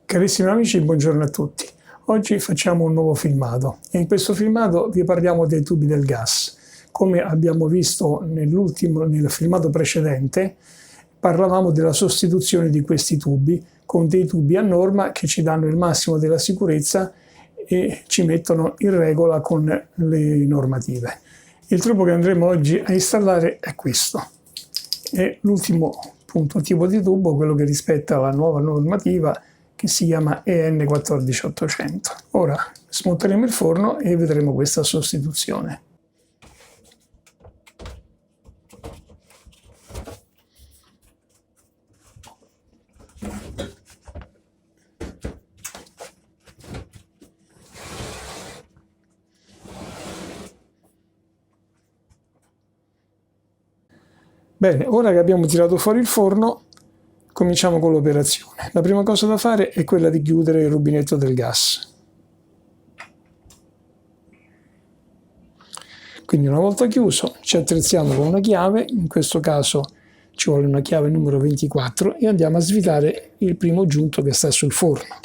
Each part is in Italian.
Carissimi amici, buongiorno a tutti. Oggi facciamo un nuovo filmato e in questo filmato vi parliamo dei tubi del gas. Come abbiamo visto nel filmato precedente, parlavamo della sostituzione di questi tubi con dei tubi a norma che ci danno il massimo della sicurezza e ci mettono in regola con le normative. Il tubo che andremo oggi a installare è questo. È l'ultimo tipo di tubo, quello che rispetta la nuova normativa che si chiama EN 14800. Ora smonteremo il forno e vedremo questa sostituzione. Bene, ora che abbiamo tirato fuori il forno, cominciamo con l'operazione. La prima cosa da fare è quella di chiudere il rubinetto del gas. Quindi una volta chiuso ci attrezziamo con una chiave, in questo caso ci vuole una chiave numero 24 e andiamo a svitare il primo giunto che sta sul forno.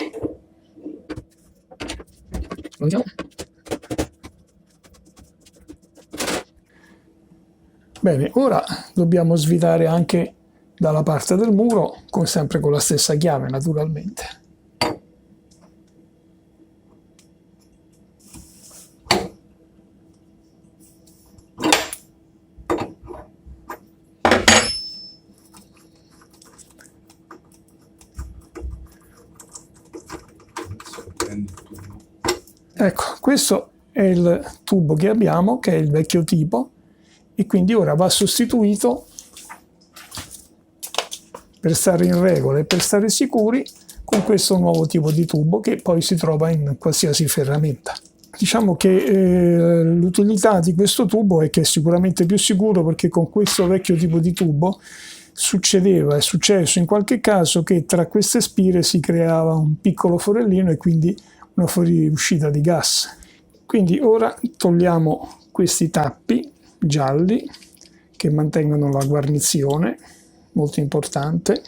Bene, ora dobbiamo svitare anche dalla parte del muro, sempre con la stessa chiave naturalmente. Ecco, questo è il tubo che abbiamo, che è il vecchio tipo, e quindi ora va sostituito per stare in regola e per stare sicuri con questo nuovo tipo di tubo che poi si trova in qualsiasi ferramenta. Diciamo che l'utilità di questo tubo è che è sicuramente più sicuro, perché con questo vecchio tipo di tubo è successo in qualche caso che tra queste spire si creava un piccolo forellino e quindi una fuoriuscita di gas. Quindi ora togliamo questi tappi gialli che mantengono la guarnizione, molto importante.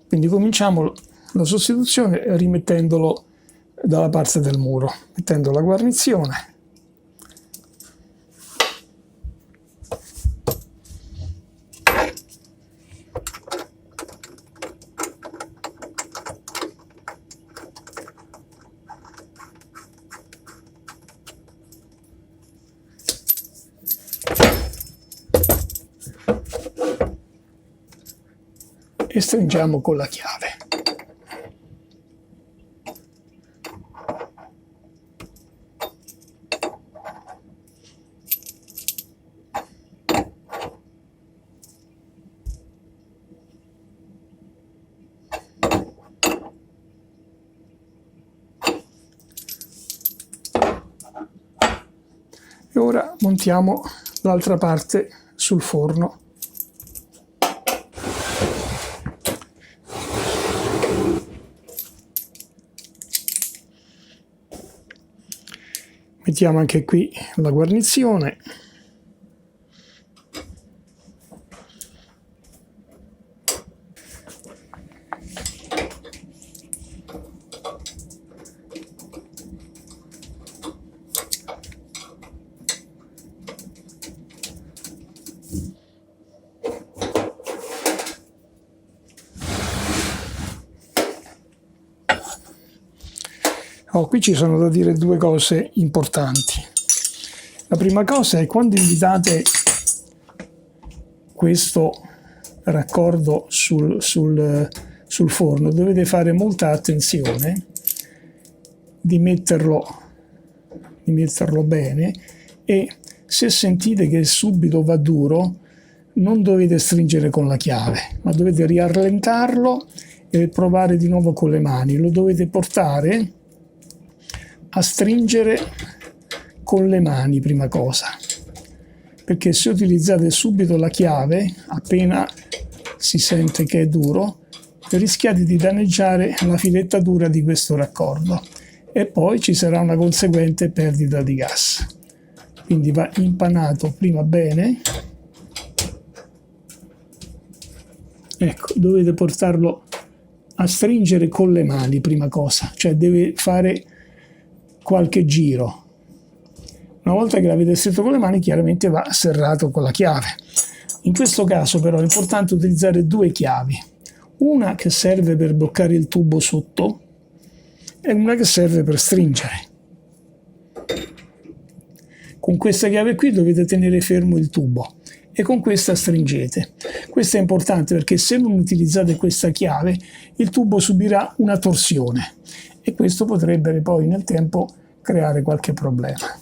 Quindi cominciamo la sostituzione rimettendolo dalla parte del muro, mettendo la guarnizione. E stringiamo con la chiave. E ora montiamo l'altra parte sul forno. Mettiamo anche qui la guarnizione. Qui ci sono da dire due cose importanti. La prima cosa è: quando invitate questo raccordo sul forno, dovete fare molta attenzione di metterlo bene, e se sentite che subito va duro non dovete stringere con la chiave, ma dovete riallentarlo e provare di nuovo con le mani. Lo dovete portare a stringere con le mani prima cosa, perché se utilizzate subito la chiave appena si sente che è duro, rischiate di danneggiare la filettatura di questo raccordo e poi ci sarà una conseguente perdita di gas. Quindi va impanato prima bene Ecco, dovete portarlo a stringere con le mani, prima cosa, cioè deve fare qualche giro. Una volta che l'avete stretto con le mani, chiaramente va serrato con la chiave. In questo caso però è importante utilizzare due chiavi, una che serve per bloccare il tubo sotto e una che serve per stringere. Con questa chiave qui dovete tenere fermo il tubo e con questa stringete. Questo è importante perché se non utilizzate questa chiave il tubo subirà una torsione e questo potrebbe poi nel tempo creare qualche problema.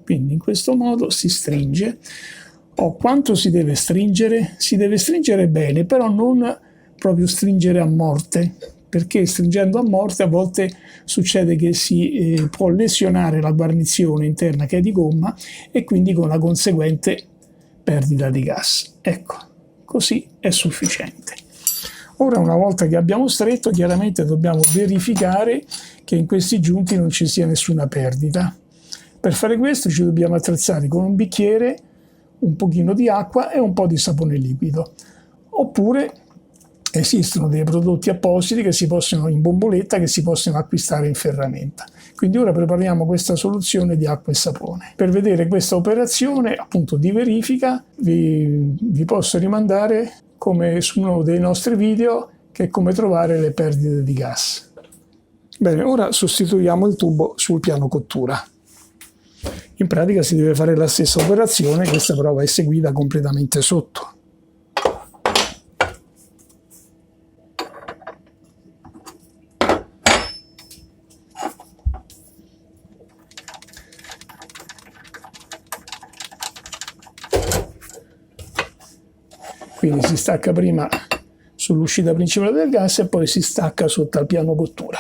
Quindi in questo modo si stringe. Quanto si deve stringere? Si deve stringere bene, però non proprio stringere a morte, perché stringendo a morte a volte succede che si può lesionare la guarnizione interna che è di gomma e quindi con la conseguente perdita di gas. Ecco, così è sufficiente. Ora, una volta che abbiamo stretto, chiaramente dobbiamo verificare che in questi giunti non ci sia nessuna perdita. Per fare questo ci dobbiamo attrezzare con un bicchiere, un pochino di acqua e un po' di sapone liquido. Oppure esistono dei prodotti appositi che si possono in bomboletta che si possono acquistare in ferramenta. Quindi ora prepariamo questa soluzione di acqua e sapone. Per vedere questa operazione appunto di verifica vi posso rimandare come su uno dei nostri video che è come trovare le perdite di gas. Bene, ora sostituiamo il tubo sul piano cottura. In pratica si deve fare la stessa operazione, questa però va eseguita completamente sotto. Quindi si stacca prima sull'uscita principale del gas e poi si stacca sotto al piano cottura.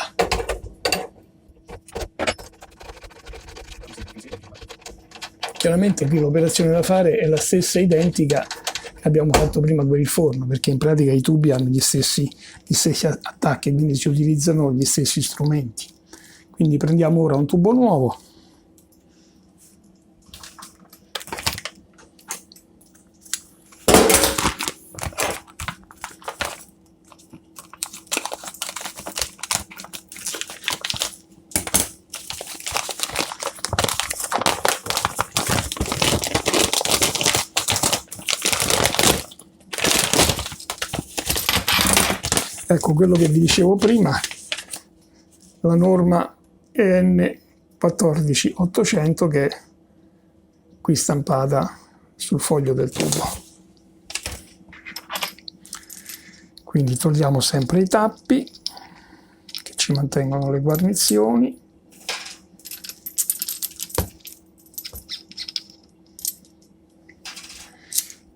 Chiaramente qui l'operazione da fare è la stessa identica che abbiamo fatto prima per il forno, perché in pratica i tubi hanno gli stessi attacchi, quindi si utilizzano gli stessi strumenti. Quindi prendiamo ora un tubo nuovo. Ecco quello che vi dicevo prima, la norma EN 14800 che è qui stampata sul foglio del tubo. Quindi togliamo sempre i tappi che ci mantengono le guarnizioni.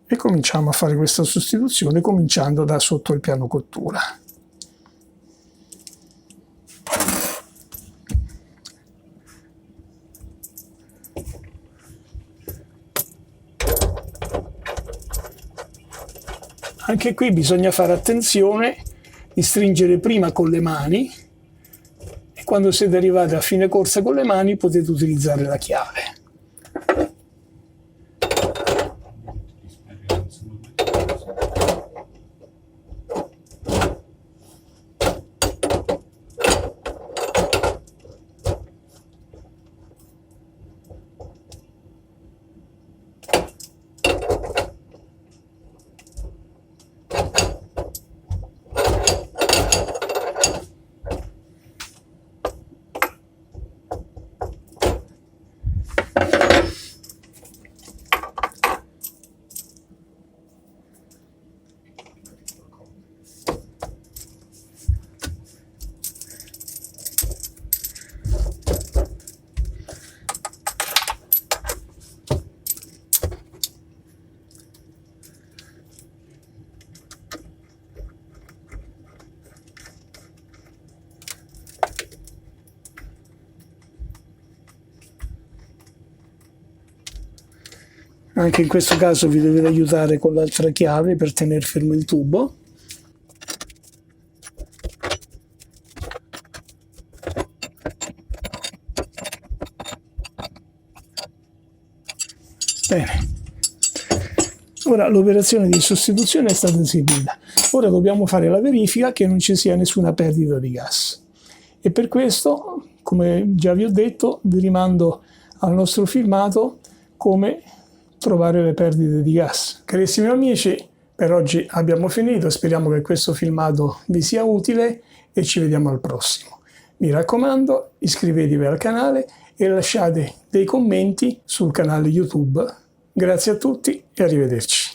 E cominciamo a fare questa sostituzione cominciando da sotto il piano cottura. Anche qui bisogna fare attenzione di stringere prima con le mani e quando siete arrivati a fine corsa con le mani potete utilizzare la chiave. Anche in questo caso vi dovete aiutare con l'altra chiave per tenere fermo il tubo. Bene, Ora l'operazione di sostituzione è stata eseguita. Ora dobbiamo fare la verifica che non ci sia nessuna perdita di gas. E per questo, come già vi ho detto, vi rimando al nostro filmato come trovare le perdite di gas. Carissimi amici, per oggi abbiamo finito. Speriamo che questo filmato vi sia utile e ci vediamo al prossimo. Mi raccomando, iscrivetevi al canale e lasciate dei commenti sul canale YouTube. Grazie a tutti e arrivederci.